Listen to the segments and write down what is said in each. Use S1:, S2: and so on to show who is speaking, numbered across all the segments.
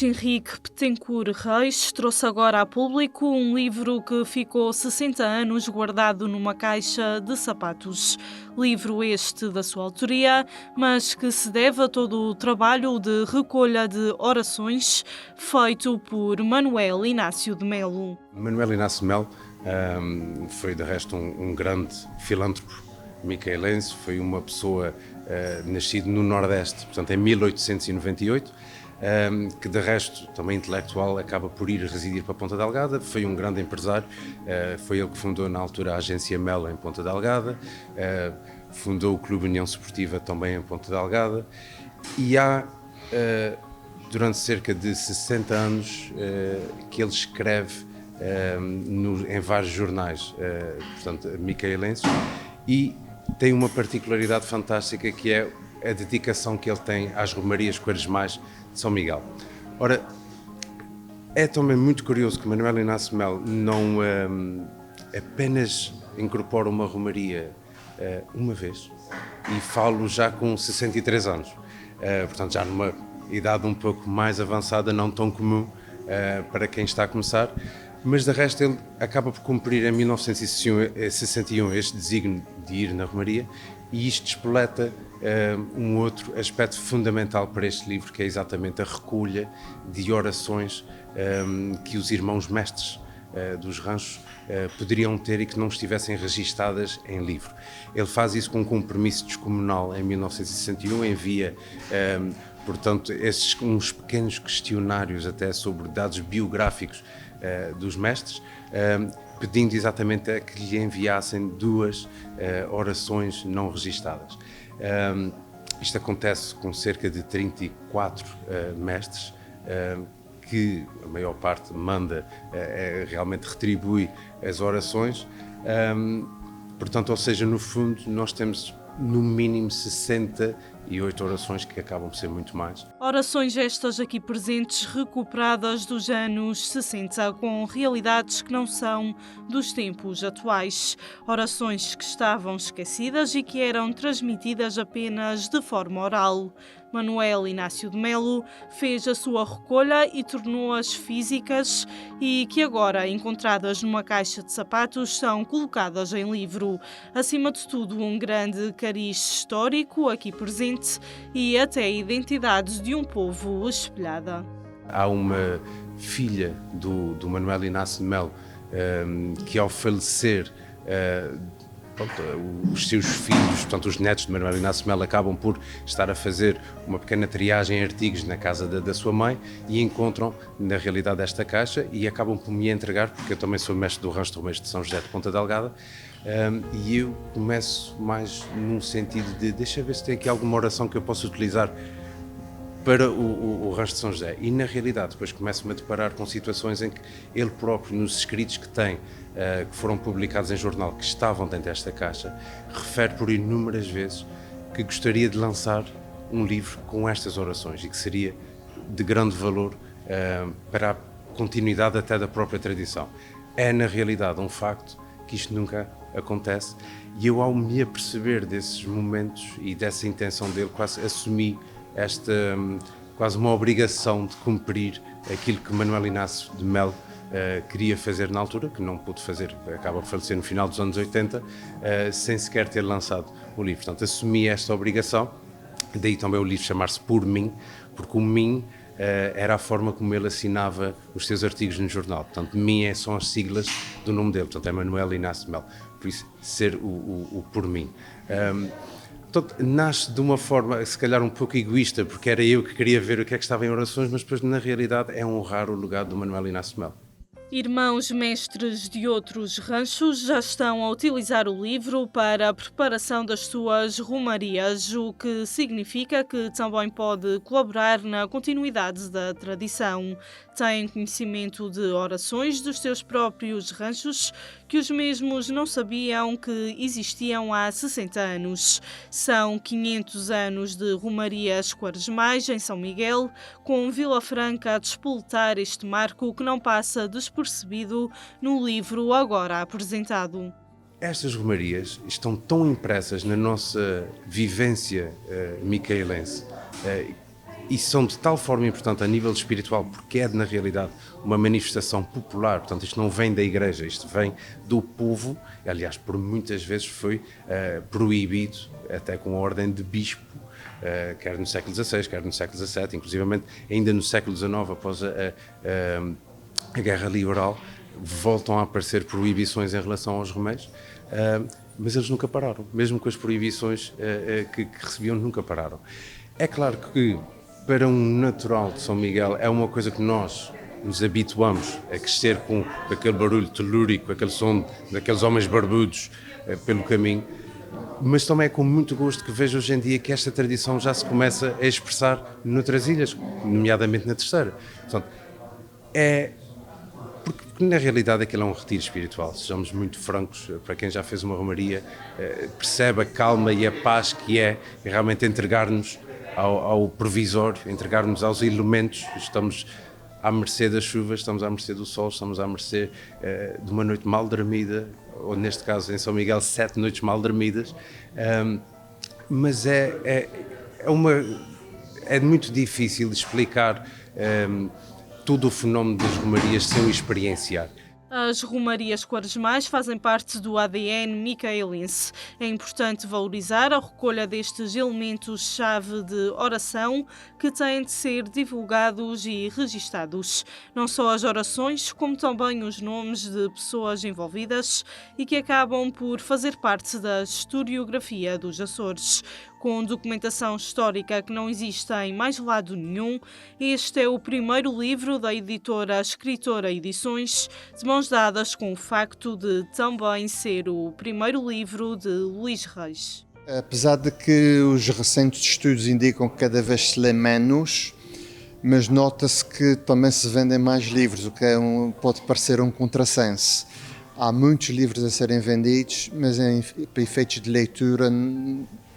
S1: Luís Henrique Petencourt Reis trouxe agora a público um livro que ficou 60 anos guardado numa caixa de sapatos. Livro este da sua autoria, mas que se deve a todo o trabalho de recolha de orações feito por Manuel Inácio de Melo.
S2: Manuel Inácio de Melo foi de resto um grande filântropo micaelense, foi uma pessoa nascido no Nordeste, portanto em 1898, que de resto, também intelectual, acaba por ir residir para Ponta Delgada. Foi um grande empresário, foi ele que fundou na altura a agência Melo em Ponta Delgada, fundou o Clube União Esportiva também em Ponta Delgada, e há durante cerca de 60 anos que ele escreve em vários jornais, portanto, micaelenses, e tem uma particularidade fantástica, que é a dedicação que ele tem às romarias quaresmais de São Miguel. Ora, é também muito curioso que Manuel Inácio de Melo não apenas incorpora uma romaria uma vez, e falo já com 63 anos, portanto já numa idade um pouco mais avançada, não tão comum para quem está a começar, mas de resto ele acaba por cumprir em 1961 este desígnio de ir na romaria, e isto despoleta um outro aspecto fundamental para este livro, que é exatamente a recolha de orações que os irmãos mestres dos ranchos poderiam ter e que não estivessem registadas em livro. Ele faz isso com um compromisso descomunal em 1961, envia portanto uns pequenos questionários até sobre dados biográficos dos mestres, pedindo exatamente a que lhe enviassem 2 orações não registadas. Isto acontece com cerca de 34 mestres, que a maior parte manda, realmente retribui as orações. Portanto, ou seja, no fundo, nós temos no mínimo 68 orações, que acabam por ser muito mais.
S1: Orações estas aqui presentes, recuperadas dos anos 60, com realidades que não são dos tempos atuais. Orações que estavam esquecidas e que eram transmitidas apenas de forma oral. Manuel Inácio de Melo fez a sua recolha e tornou-as físicas, e que agora, encontradas numa caixa de sapatos, são colocadas em livro. Acima de tudo, um grande cariz histórico aqui presente e até a identidade de um povo espelhada.
S2: Há uma filha do Manuel Inácio de Melo que, ao falecer, os seus filhos, portanto os netos de Manuel Inácio de Melo, acabam por estar a fazer uma pequena triagem em artigos na casa da sua mãe, e encontram na realidade esta caixa e acabam por me entregar, porque eu também sou mestre do Rancho de Romeiros de São José de Ponta Delgada, e eu começo mais num sentido de deixa ver se tem aqui alguma oração que eu possa utilizar para o Rancho de São José. E na realidade depois começo-me a deparar com situações em que ele próprio, nos escritos que tem, que foram publicados em jornal, que estavam dentro desta caixa, refere por inúmeras vezes que gostaria de lançar um livro com estas orações, e que seria de grande valor para a continuidade até da própria tradição. É na realidade um facto que isto nunca acontece, e eu, ao me aperceber desses momentos e dessa intenção dele, quase assumi esta quase uma obrigação de cumprir aquilo que Manuel Inácio de Melo queria fazer na altura, que não pôde fazer, acaba por falecer no final dos anos 80, sem sequer ter lançado o livro. Portanto, assumi esta obrigação, daí também o livro chamar-se Por Mim, porque o Mim era a forma como ele assinava os seus artigos no jornal. Portanto, Mim são as siglas do nome dele, portanto é Manuel Inácio de Melo, por isso ser o Por Mim. Portanto, nasce de uma forma, se calhar um pouco egoísta, porque era eu que queria ver o que é que estava em orações, mas depois, na realidade, é honrar o legado do Manuel Inácio de Melo.
S1: Irmãos mestres de outros ranchos já estão a utilizar o livro para a preparação das suas romarias, o que significa que também pode colaborar na continuidade da tradição. Tem conhecimento de orações dos seus próprios ranchos, que os mesmos não sabiam que existiam há 60 anos. São 500 anos de romarias quaresmais em São Miguel, com Vila Franca a despoletar este marco que não passa despercebido no livro agora apresentado.
S2: Estas romarias estão tão impressas na nossa vivência micaelense, e são de tal forma importante a nível espiritual, porque é na realidade uma manifestação popular, portanto isto não vem da igreja, isto vem do povo, aliás por muitas vezes foi proibido, até com a ordem de bispo, quer no século XVI, quer no século XVII, inclusivamente ainda no século XIX, após a Guerra Liberal, voltam a aparecer proibições em relação aos roméis, mas eles nunca pararam, mesmo com as proibições que recebiam, nunca pararam. É claro que para um natural de São Miguel é uma coisa que nós nos habituamos a crescer com aquele barulho telúrico, aquele som daqueles homens barbudos pelo caminho, mas também é com muito gosto que vejo hoje em dia que esta tradição já se começa a expressar noutras ilhas, nomeadamente na Terceira. Portanto, porque na realidade aquilo é um retiro espiritual, sejamos muito francos, para quem já fez uma romaria, percebe a calma e a paz que é realmente entregar-nos ao provisório, entregar-nos aos elementos. Estamos à mercê das chuvas, estamos à mercê do sol, estamos à mercê de uma noite mal dormida, ou neste caso em São Miguel 7 noites mal dormidas, mas é muito difícil explicar todo o fenómeno das romarias sem o experienciar.
S1: As romarias quaresmais fazem parte do ADN micaelense. É importante valorizar a recolha destes elementos-chave de oração que têm de ser divulgados e registados. Não só as orações, como também os nomes de pessoas envolvidas e que acabam por fazer parte da historiografia dos Açores. Com documentação histórica que não existe em mais lado nenhum, este é o primeiro livro da editora Escritora Edições, de mãos dadas com o facto de também ser o primeiro livro de Luís Reis.
S3: Apesar de que os recentes estudos indicam que cada vez se lê menos, mas nota-se que também se vendem mais livros, o que pode parecer um contrassenso. Há muitos livros a serem vendidos, mas para efeitos de leitura,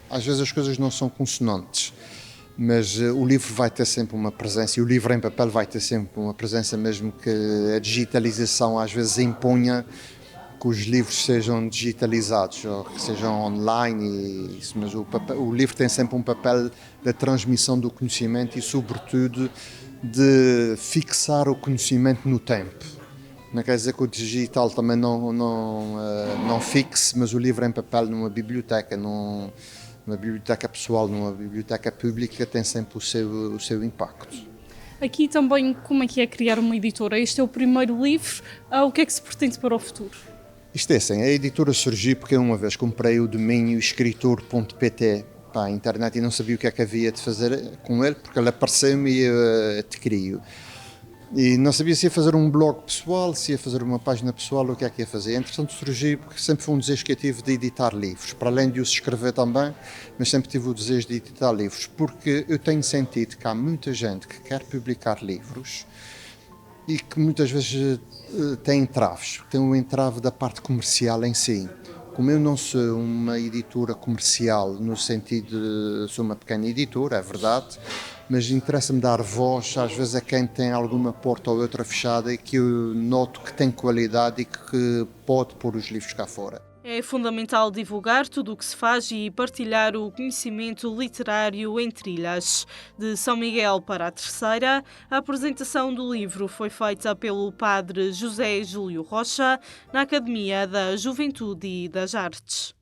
S3: às vezes as coisas não são consonantes, mas o livro vai ter sempre uma presença, e o livro em papel vai ter sempre uma presença, mesmo que a digitalização às vezes imponha que os livros sejam digitalizados, ou que sejam online, mas o livro tem sempre um papel da transmissão do conhecimento e, sobretudo, de fixar o conhecimento no tempo. Não quer dizer que o digital também não fixe, mas o livro em papel numa biblioteca pessoal, numa biblioteca pública, tem sempre o seu impacto.
S4: Aqui também, como é que é criar uma editora? Este é o primeiro livro, o que é que se pretende para o futuro?
S3: Isto é assim, a editora surgiu porque uma vez comprei o domínio escritor.pt para a internet e não sabia o que é que havia de fazer com ele, porque ele apareceu-me e eu adquiri-o. E não sabia se ia fazer um blog pessoal, se ia fazer uma página pessoal, o que é que ia fazer. Entretanto surgiu, porque sempre foi um desejo que eu tive de editar livros, para além de os escrever também, mas sempre tive o desejo de editar livros, porque eu tenho sentido que há muita gente que quer publicar livros e que muitas vezes tem entraves, tem um entrave da parte comercial em si. Como eu não sou uma editora comercial, no sentido de sou uma pequena editora, é verdade, mas interessa-me dar voz, às vezes, a quem tem alguma porta ou outra fechada e que eu noto que tem qualidade e que pode pôr os livros cá fora.
S1: É fundamental divulgar tudo o que se faz e partilhar o conhecimento literário entre ilhas. De São Miguel para a Terceira, a apresentação do livro foi feita pelo padre José Júlio Rocha na Academia da Juventude e das Artes.